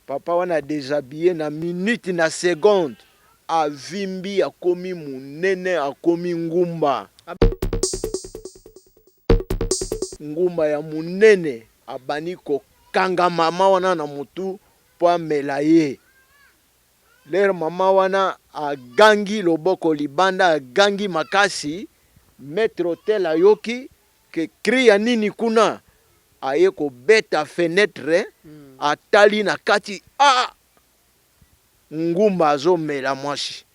papa wana déshabillé na minute na seconde avimbi akomi munene akomi ngumba ngumba ya munene abani kokanga mama wana na mutu po amela ye. Lere mama wana agangi loboko libanda agangi makasi. Maître Hôtel ayoki ke cri ya nini kuna aye ko beta fenêtre atali na kati ngumba azomela mwasi.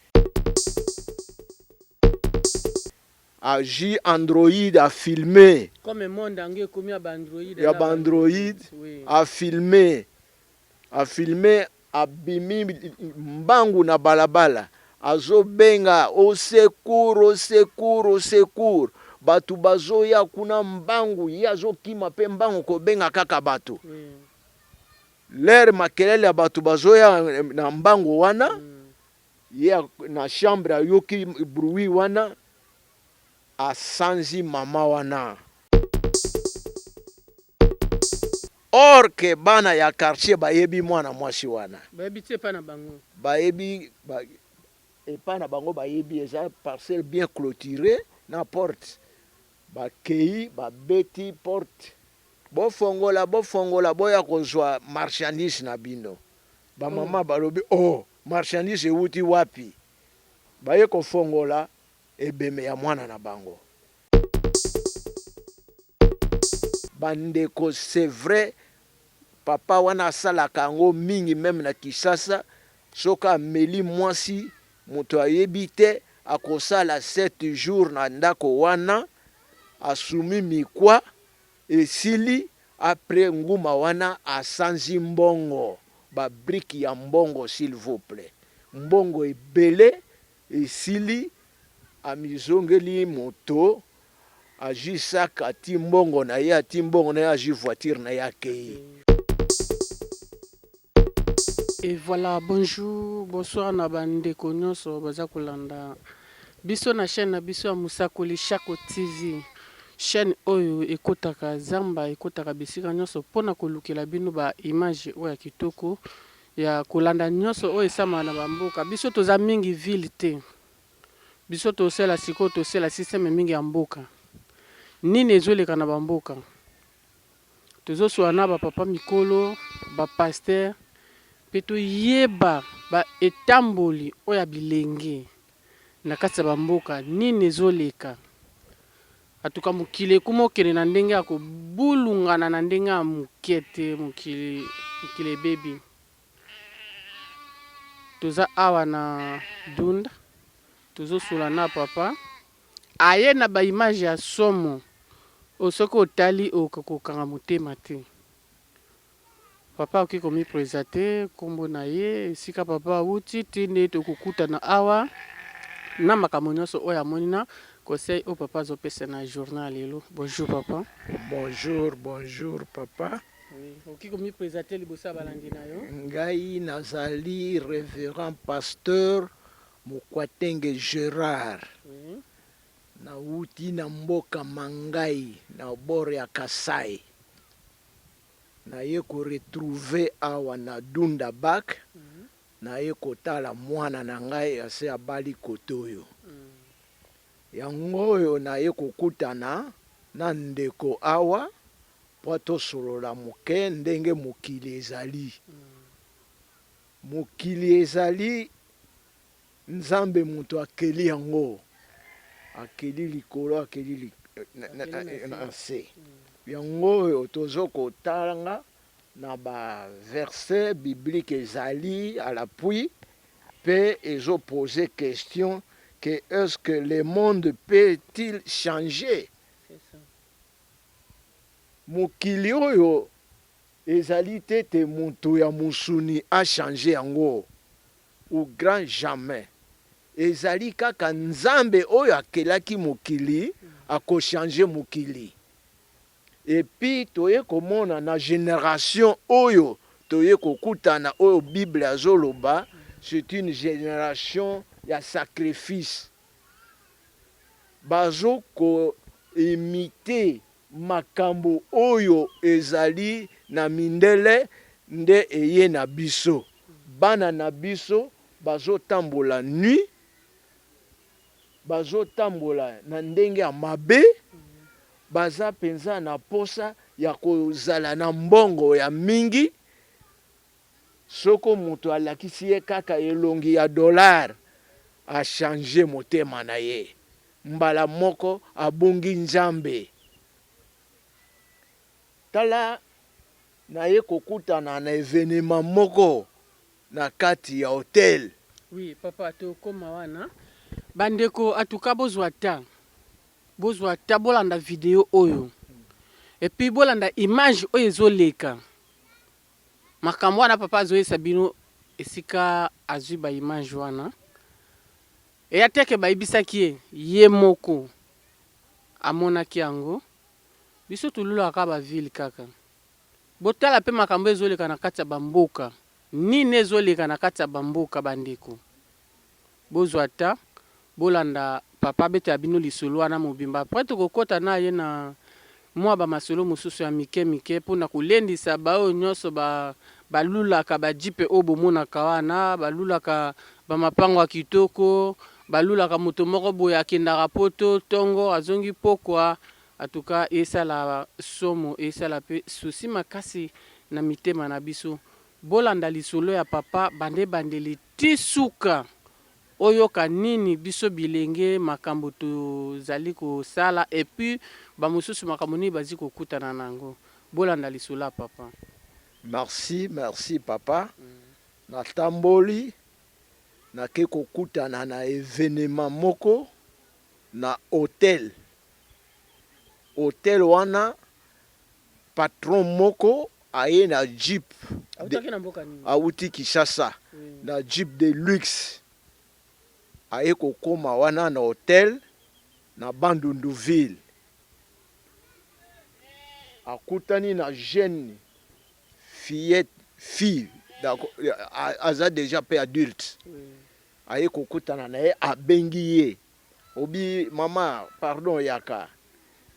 Agi Android a filmé comme monde ange komi Android ya Android a filmé abimi mbangu na balabala azobenga au secours batu bazoya kuna mbangu yazo kima pe mbangu ko benga kaka batu l'air makelele ya batu bazoya na mbangu wana ya na chambre ayoki bruit wana asanzi mama wana. Or que bana ya quartier bayebi mwana mwasi wana bayebi te pa na bango bayebi epa na bango bayebi eza parcelle bien clôturée na porte bakei babeti porte bofongola boya kozwa marchandise na bino bamama balobi marchandise ewuti wapi baye kofongola ebeme ya mwana na bango. Bandeko c'est vrai papa wana asalaka yango mingi même na Kisasa soka ameli mwasi moto ayebi te akosala 7 jours na ndako wana asumi mikwa esili après nguma wana asanzi mbongo babriki ya mbongo s'il vous plaît mbongo ebele esili amizongeli moto aji sak ati mbongo na ye aji voiture na ye akei. Et voilà, bonjour, bonsoir na bandeko nyonso baza kolanda biso na chaîne na biso ya Musakoli Shako TV. Chaîne oyo ekotaka zamba ekotaka bisika nyonso pona kolukela bino ba image oyo ya kitoko ya kolanda nyonso oyo esama na bamboka. Biso toza mingi ville te. Biso tosela siko tosela système mingi ya mboka. Nini ezoleka na bamboka. Tozoswana ba papa mikolo, ba pasteur peto yeba ba etamboli oya bilenge na kati ya bamboka nini ezoleka atuka mukili kumokele na ndenge ya kobulungana na ndenge ya mukete mukili baby toza awa na Dunda tozosula na papa aye na ba image ya somo osoko otali okokanga motema te. Papa oki komi présenter kombo na ye sika papa uti tinde tokukuta na awa na makambo nyonso oyo amonina conseil o papa azopesa na journal lelo. Bonjour papa. Bonjour papa. Oui, oki komi présenter liboso ya balandi na yo. Ngai nazali révérend pasteur Mukwatenge Gérard. Oui. Na uti na mboka Mangai na bord ya Kasai. Na ye ko retrouver awa na Dunda Bak na ye kotala mwana na ngai ase abali kotoyo yango oyo na ye kokutana na ndeko awa po tosolola moke ndenge mokili ezali mokili ezali nzambe moto akeli yango akeli likolo akeli na se yango oyo tozokotanga na ba verset biblique ezali à l'appui pe ezo poser question que est-ce que le monde peut-il changer? C'est ça. Mokili oyo ezali tete mutu ya musuni a changer yango ou grand jamais ezali kaka nzambe oyo akelaki mokili ako changer mokili. Et puis toye komona na génération oyo toye kokutana oyo Bible azoloba c'est une génération ya sacrifice bazo ko imiter makambo oyo ezali na mindele nde eye na biso. Bana na biso bazo tambola nuit, bazo tambola na ndenge ya mabe, baza penza na posa ya kozala na mbongo ya mingi. Soko moto alakisi ye kaka elongi ya dollar, a changer motema na ye. Mbala moko abungi nzambe. Tala na ye kokutana na evenema moko na kati ya hotel. Oui, papa, to koma wana. Bandeko, atuka bozwa ta. Bozwa ta bolanda video oyo. Et puis bolanda image oyo ezoleka. Makambo wana papa azoyesa bino esika azwi ba image wana. E ateke bayebisaki ye moko amonaki yango. Biso tululaka ba ville kaka. Botala pe makambo ezoleka na kati ya bamboka. Nini ezoleka na kati ya bamboka bandeko. Bozwa ta bolanda papa bete ya bino lisolo wana mobimba. Après tokokota na ye na mwa ba masolo mosusu ya mike mike mpona kolendisa baoyo nyonso balulaka bajipe oyo bomonaka wana, balulaka bamapango ya kitoko, balulaka moto moko boye akendaka poto tongo azongi pokwa. Atuka esala somo esala pe susi makasi na mitema na biso. Bolanda lisolo ya papa bande bandeli tisuka oyoka nini biso bilenge makambo tozali kosala et puis bamosusu makambo nini bazi kokutana nango. Bolanda lisolo ya papa. Merci, merci papa. Natamboli nake kokutana na evenema moko na hotel. Hotel wana patron moko aye na jeep. Auti Kinshasa. Na jeep de luxe. Aye kokoma wana na hotel na Bandunduville. Akutani na jeune fille aza déjà pe adulte. Aye kokutana na ye abengi ye. Obi mama pardon yaka.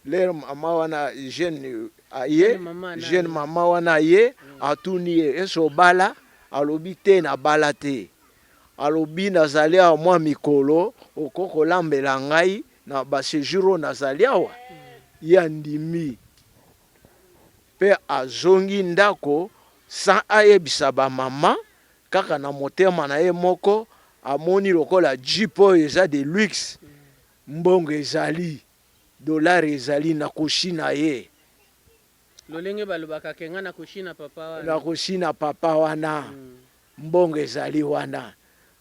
L'air mama wana jeune aye, jeune mama wana aye, atuni ye, eso bala, alobi te na bala te. Alobi nazali a mwa mikolo, okoko lambela ngai, na basejuro nazali awa, ya ndimi. Pe azongi ndako, san aye bisaba mama, kaka na motema na ye moko, amoni lokola jipo eza de luxe, mbongo ezali. Dollar ezali na koshina ye. Lolenge balobaka kenga na koshina papa wana. Na koshina papa wana. Mbongo ezali wana.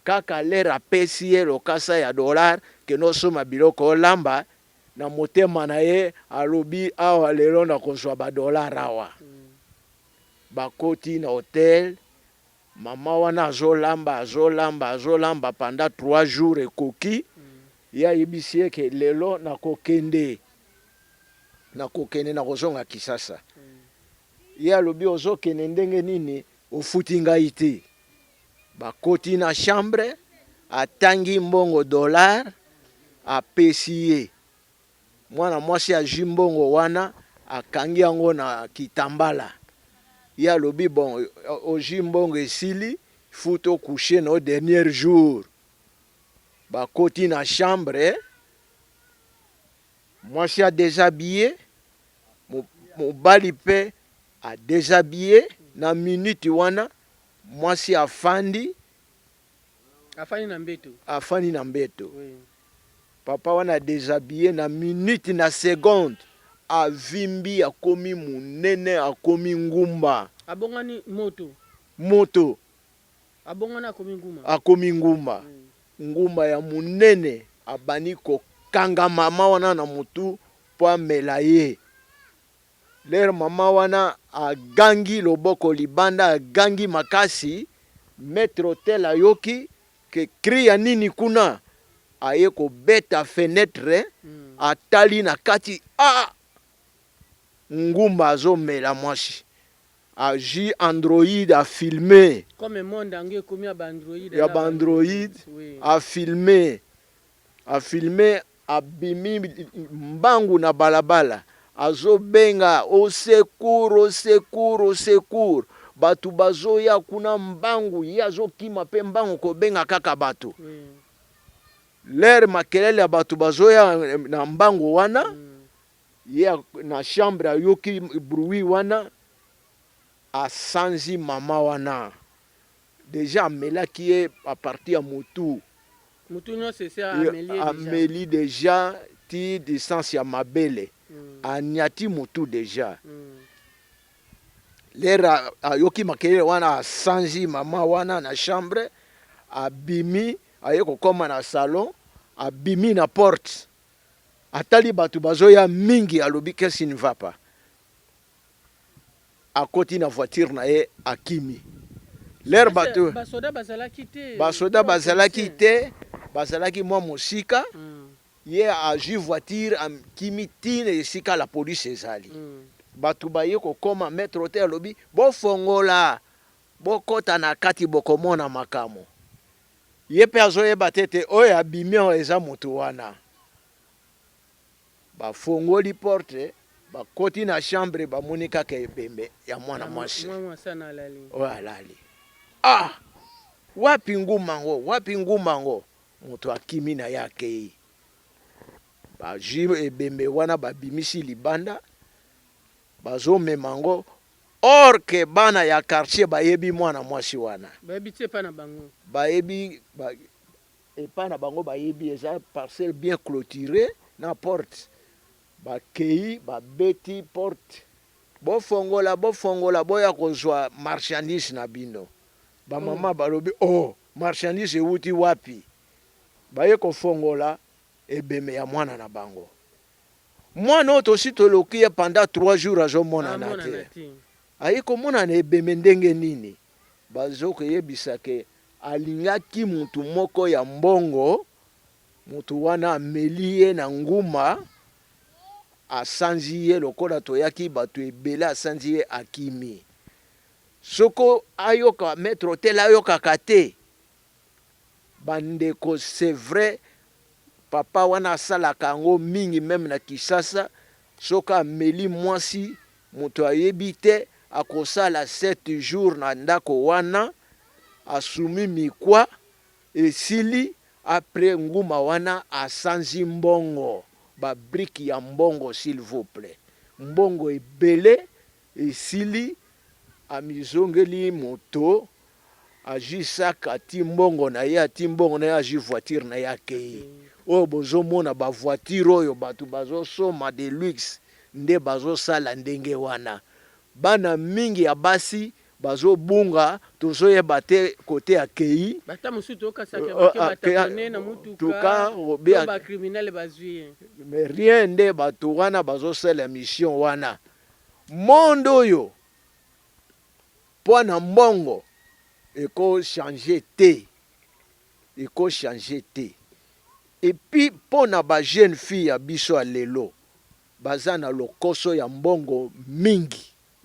Kaka lera pesi ye lokasa ya dollar ke no soma biloko olamba na motema na ye alobi awa lelo na kozwa ba dollar awa. Bakoti na hotel. Mama wana azolamba pendant 3 jours ekoki. Ya yebisi ke lelo na kokende na kozonga Kisasa. Ya lobi ozokende ndenge nini ofuti ngai te. Bakoti na chambre atangi mbongo dollar apesi ye. Mwana mwasi azwi mbongo wana akangi yango na kitambala. Ya lobi bon ozwi mbongo esili futo coucher no dernier jour. Bakoti na chambre, mwasi a déshabillé, mobali pe a déshabillé, na minute wana, mwasi afandi. Afandi na mbeto. Oui. Papa wana déshabillé na minute na seconde, avimbi akomi munene akomi ngumba. Abongani moto. Moto. Abongana akomi ngumba. Akomi ngumba. Oui. Ngumba ya munene abani kokanga mama wana na mutu po amela ye. Lere mama wana agangi loboko libanda agangi makasi. Maître hotel ayoki ke cri ya nini kuna aye ko beta fenêtre atali na kati ngumba azomela mwasi. Agi Android a filmé. Comme monde ange komi ya Android. Ya Android a filmé. A filmé abimi mbangu na balabala. Azo benga au secours, au secours, au secours. batu bazoya kuna mbangu ye azokima pe mbangu kobenga kaka batu lere makelele ya batu bazoya na mbangu wana ye na chambre ayoki bruit wana asanzi mama wana déjà amelaki ye a partir ya mutu ameli déjà ti distance ya mabele anyati mutu déjà lera ayoki makelele wana asanzi mama wana na chambre abimi aye kokoma na salon abimi na porte atali batu bazoya mingi alobi qu'est-ce ne va pas akoti na voiture na ye akimi lere batu basoda bazalaki te bazalaki mwa mosika ye azwi voiture akimi tina esika la police ezali batu baye kokoma maître te alobi bofongola bokota na kati bokomona makamo ye pe azoyeba tete oyo abimi oyo eza moto wana bafongoli porte bakoti na chambre bamoni kaka ebembe ya mwana mwasi oyo alali wapi nguma ngo moto akimi na ye akei bazwi ebembe wana babimisi libanda bazomema ngo or ke bana ya quartier bayebi mwana mwasi wana bayebi epa na bango bayebi eza parcelle bien clôturée na porte bakei babeti porte bofongola boya kozwa marchandise na bino bamama balobi marchandise ewuti wapi baye kofongola ebeme ya mwana na bango mwana oyo tosi toloki ye pendant 3 jours azomonana te aye komona na ebeme ndenge nini bazokoyebisa ke alingaki mutu moko ya mbongo mutu wana ameli ye na nguma asanzi ye lokola toyaki bato ebele asanzi ye akimi soko ayoka maître hôtel ayokaka te bandeko c'est vrai papa wana asalaka yango mingi meme na Kisasa soka ameli mwasi moto ayebi te akosala 7 jours na ndako wana asumi mikwa esili après nguma wana asanzi mbongo babriki ya mbongo s'il vous plaît mbongo ebele esili amizongeli moto ajisaka ati mbongo na ye ati mbongo na ye aji voiture na ye akei oyo bozomona bavoiture oyo bato bazosoma de luxe nde bazosala ndenge wana bana mingi ya basi bazobunga tozoyeba te kote akei mais rien nde bato wana bazosala mission wana monde oyo mpo na mbongo ekochange te epuis mpo na bajeune fille ya biso ya lelo baza na lokoso ya mbongo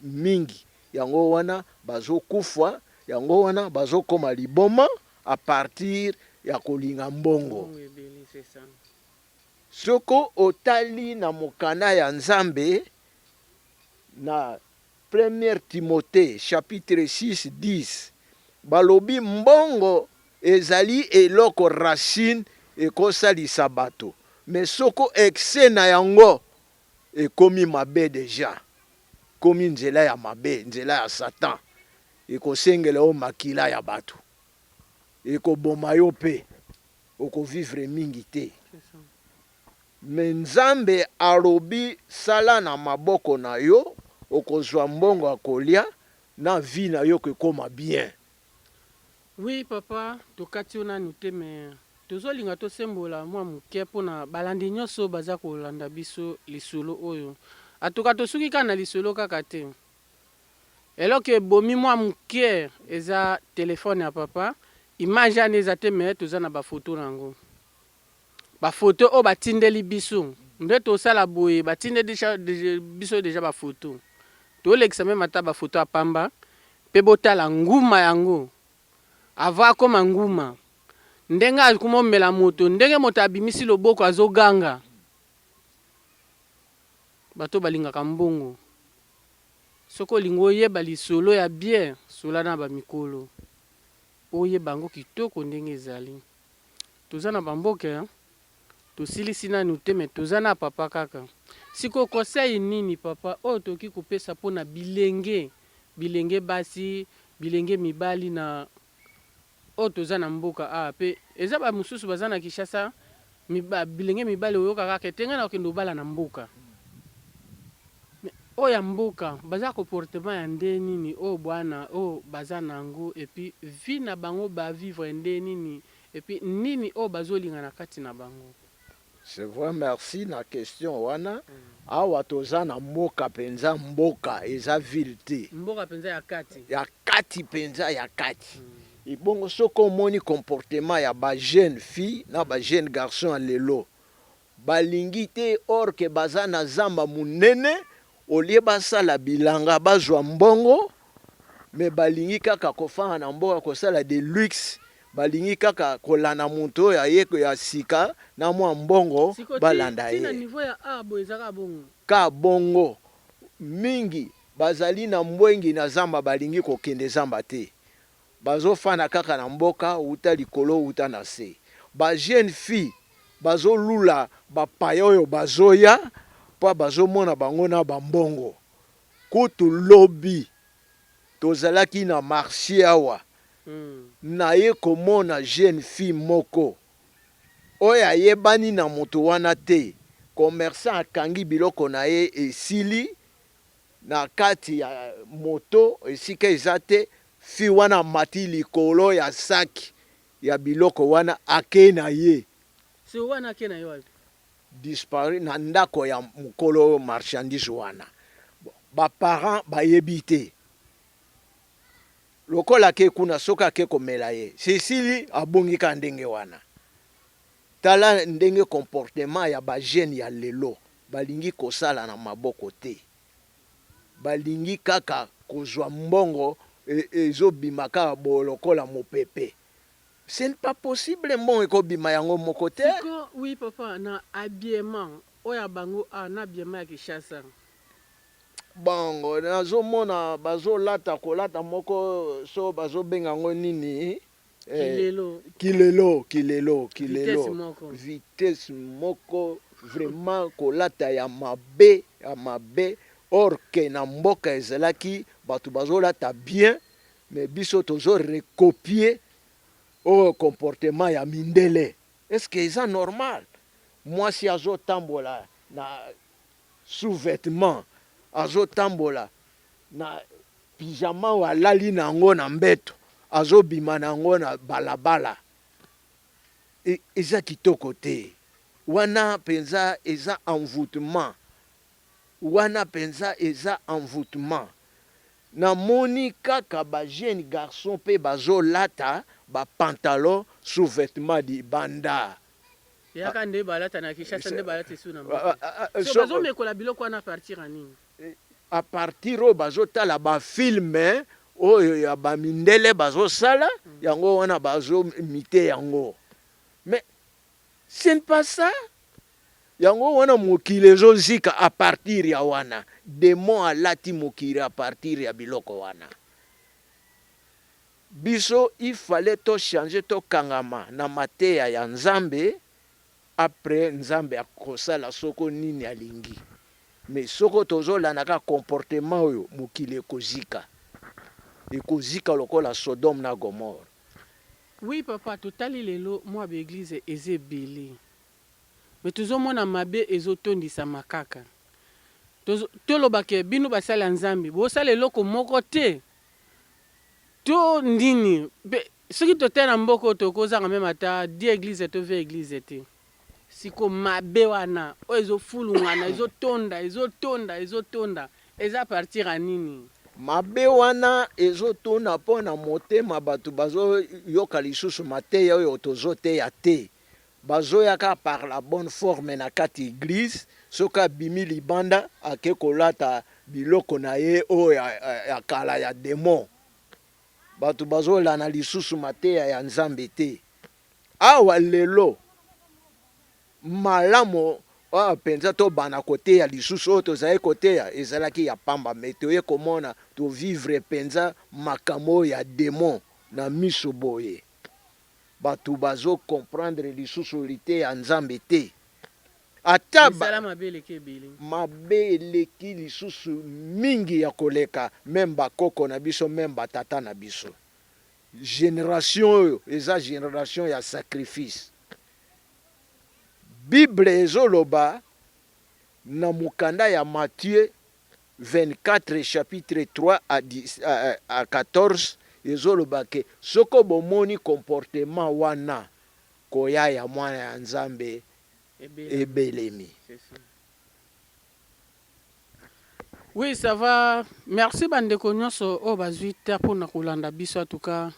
mingi yango wana bazokufa yango wana bazokoma liboma a partir ya kolinga mbongo soko otali na mokanda ya Nzambe na 1 Timothée chapitre 6:10 balobi mbongo ezali eloko racine ekosalisa bato mais soko excès na yango ekomi mabe deja komi nzela ya mabe nzela ya Satan ekosengela o makila ya bato ekoboma yo pe okovivre mingi te mais Nzambe alobi sala na maboko na yo okozwa mbongo akolia na vie na yo ekoma bien. Oui papa tokati ona nute mais tozolinga tosembola mwa muke mpona balandi nyonso baza kolanda biso lisolo oyo atoka tosuki kaka na lisolo kaka te eloko ebomi mwa muke eza telefone ya papa image ane eza te me toza na bafoto nango bafoto oyo batindeli biso nde tosala boye batindeli biso deja bafoto tolekisa meme ata bafoto ya pamba mpe botala nguma yango ava akoma nguma ndenge akomomela moto ndenge moto abimisi loboko azoganga bato balingaka mbongo Soko olingi oyeba lisolo ya bien sola na bamikolo oyeba yango kitoko ndenge ezali. Toza na bamboka tosilisi nanu te me toza na papa kaka. Siko conseil nini papa oyo toki kopesa mpona bilenge basi bilenge mibali na oyo toza na mboka pe eza bamosusu baza na Kinshasa bilenge mibali oyoka kaka etenga na okende obala na mboka oyo ya mboka baza comportement ya nde nini oyo bwana oyo baza nango epi vi na bango bavivre nde nini epi nini oyo bazolinga na kati na bango. C'est vrai, merci na question wana. Awa toza na mboka penza mboka eza ville te. Mboka penza ya kati. Ya kati penza ya kati. Ibongo soko moni comportement ya ba jeune fille na ba jeune garçon lelo. Balingi te or ke baza na zamba munene olie basala bilanga bazwa mbongo me balingi kaka kofana na mboka kosala de luxe. Balingi kaka kolana muntu ya yeko ya sika na mwa mbongo balanda ye. Tina niveau ya abo ezaka bongo. Ka bongo mingi bazali na mbwengi na zamba balingi kokende zamba te. Bazofana kaka na mboka uta likolo uta na se. Ba jeune fille bazolula bapaya oyo bazoya po bazomona bango na bambongo. Kutu lobby tozalaki na marché awa. Na ye komona jeune fille moko oyo ayebani na moto wana te commerçant akangi biloko na ye esili na kati ya moto esika eza te fi wana mati likolo ya saki ya biloko wana ake na ye si wana ake na ye wapi disparu na ndako ya mokolo marchandise wana baparent bayebi te lokola ke kuna soka ke komela ye sisili abungika ndenge wana tala ndenge comportement ya ba jeune ya lelo balingi kosala na maboko te balingi kaka kozwa mbongo ezobima kaka lokola mopepe. Ce n'est pas possible mbongo ekobima yango moko te. Siko oui papa na habillement oya bango na habillement ya Kinshasa bongo nazomona bazolata kolata moko so bazobenga ngo nini kilelo vitesse moko vraiment kolata ya mabe or que na mboka ezalaki batu bazolata bien mais biso tozo recopier au comportement ya mindele. Est-ce que c'est normal moi si azo tambola na sous-vêtement azo tambola na pyjama wa lali nango na mbeto azo bima nango na balabala eza kitoko te wana penza eza envoûtement wana penza eza envoûtement na moni kaka ba jeune garçon pe bazo lata ba pantalon sous-vêtement di banda yaka nde balata na Kinshasa nde balata su na mboka so bazo mekola biloko wana partir anini à partir oyo bazotala bafilme oyo ya bamindele bazosala yango wana bazomite yango mais ce n'est pas ça yango wana mokili ezozika à partir ya wana demo alati mokili à partir ya biloko wana biso il fallait to changer to kangama na mateya ya nzambe après nzambe akosala soko nini alingi mais soko tozolanaka comportement oyo mokili ekozika lokola Sodome na Gomorre. Oui papa totali lelo mwa ba église eze ebele mais tozomona mabe ezotondisa makaka tolobake bino basala nzambe bosala eloko moko te to ndini soki totala mboka tokozanga meme ata di église to ve église te siko mabe wana oyo ezofulungana ezotonda eza partir ya nini mabe wana ezotonda mpo na motema bato bazoyoka lisusu mateya oyo tozoteya te bazoyaka par la bonne forme na kati église soki abimi libanda ake kolata biloko na ye oyo ya kala ya démon bato bazolana lisusu mateya ya nzambe te awa lelo malamu penza to bana kote ya lisusu oyo tozali kote ya ezalaki ya pamba me toye komona tovivre penza makambo ya démon na miso boye bato bazo comprendre lisusu lite ya nzambe te ata mabe eleki lisusu mingi ya koleka meme bakoko na biso meme batata na biso. Génération oyo eza génération ya sacrifice. Bible ezoloba na mukanda ya Matthieu 24 chapitre 3 à 14 ezoloba ke soko bomoni comportement wana koya ya mwana ya nzambe ebelemi. Oui, ça va. Merci bandeko nyonso o bazwi terre pour na kolanda biso en tout cas.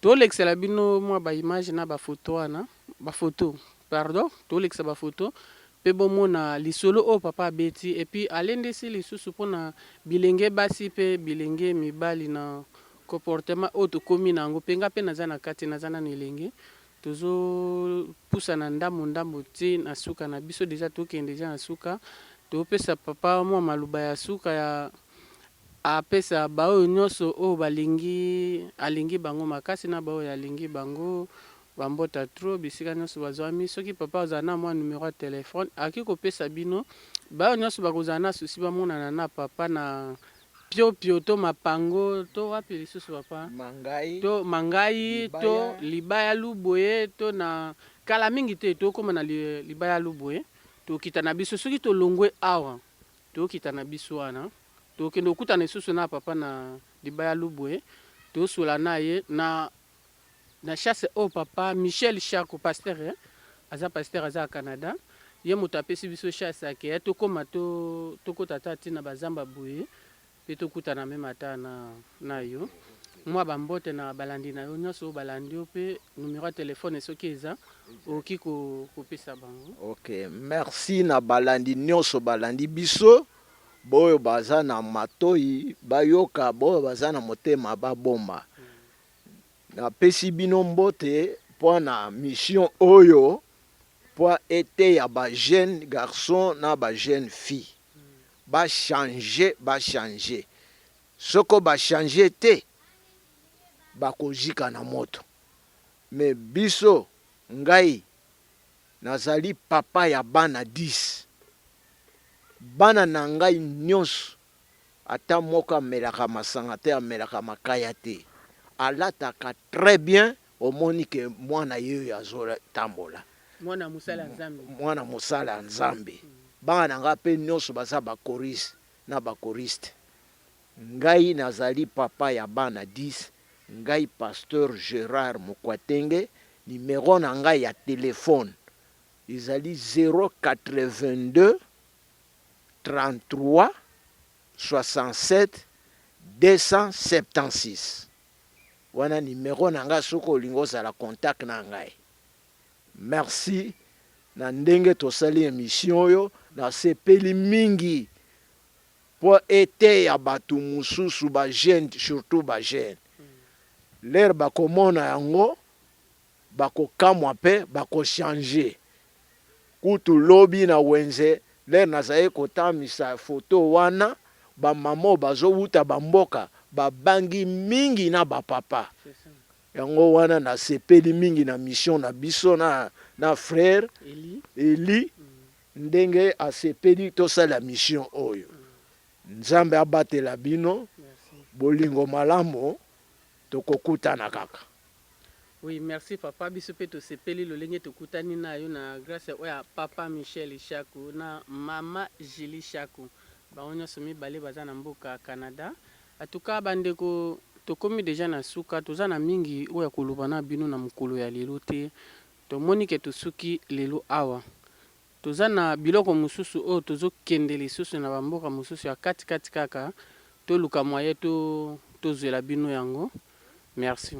To l'excella bino moi ba image na ba photo ana, ba photo. Pardon, to l'excella ba photo. Pe bomona lisolo o papa beti et puis alende si lisusu pona bilenge basi pe bilenge mibali na comportement o to komi nango penga pe nazana kati nazana nilenge. Tozo pusa na ndambo ti na suka na biso déjà to kende déjà na suka. Topesa papa mwa maluba ya suka ya apesa bao nyonso o balingi alingi bango makasi na bao ya lingi bango bambota trop bisika nyonso bazwami soki papa ozana mwa numéro ya téléphone aki kopesa bino bao nyonso bakozana susi bamonana na papa na pio to mapango to wapi lisusu papa mangai to libaya luboye to na kala mingi te to koma na libaya luboye to kita na biso soki to longwe awa to kita na biso wana to kendo kuta na susu na papa na libaya lubwe to sula na ye na chasse au papa Michel Chako pasteur aza pasteur aza Canada ye mutapesi biso chasse ake to koma to kota tati na bazamba buye pe to kuta na mema ta na yo moi bambote na balandi na yo nyonso balandi pe numéro de téléphone soki eza oki ko pesa bango. OK, merci na balandi nyonso balandi biso boyo baza na matoi bayoka boyo baza na motema babomba. Na pesi bino mbote po na mission oyo po ete ya ba jeune garçon na ba jeune fille. Ba changer. Soko ba changer te bakozika na moto. Me biso ngai nazali papa ya bana 10. Bana na ngai nyonso ata moko amelaka masanga te amelaka makaya te. Alataka très bien omoni ke mwana yeyo azola tambola. Mwana musala nzambe. Mwana musala nzambe. Bana na nga pe nyonso baza ba choriste na ba choriste. Ngai nazali papa ya bana 10. Ngai pasteur Gérard Mukwatenge. Numéro na ngai ya téléphone ezali 082 33 67 276. Wana numéro na ngai soko olingo zala contact na ngai. Merci na ndenge tosali émission oyo na sepeli mingi po ete ya batu mususu ba jeune surtout ba jeune. L'air bakomona yango bakokamwa pe bakochange. Kutu lobi na wenze l'air nazaye kotamisa photo wana ba mamo bazo wuta bamboka babangi mingi na ba papa. Yango wana na sepeli mingi na mission na biso na frère Eli ndenge asepeli tosala mission oyo. Nzambe abatela bino bolingo malamu tokokutana kaka. Oui, merci papa. Biso pe to sepeli lo lenge tokutani na yo na grâce oya papa Michel Chako na mama Julie Chako. Ba onyo somi bale baza na mboka Canada. Atuka bandeko tokomi déjà na suka toza na mingi oya koluba na bino na mukolo ya lelo te. To moni ke tosuki lelo awa. Toza na biloko mususu o tozo kende lisusu na bamboka mususu ya kati kaka to luka moye to zwela bino yango. Merci.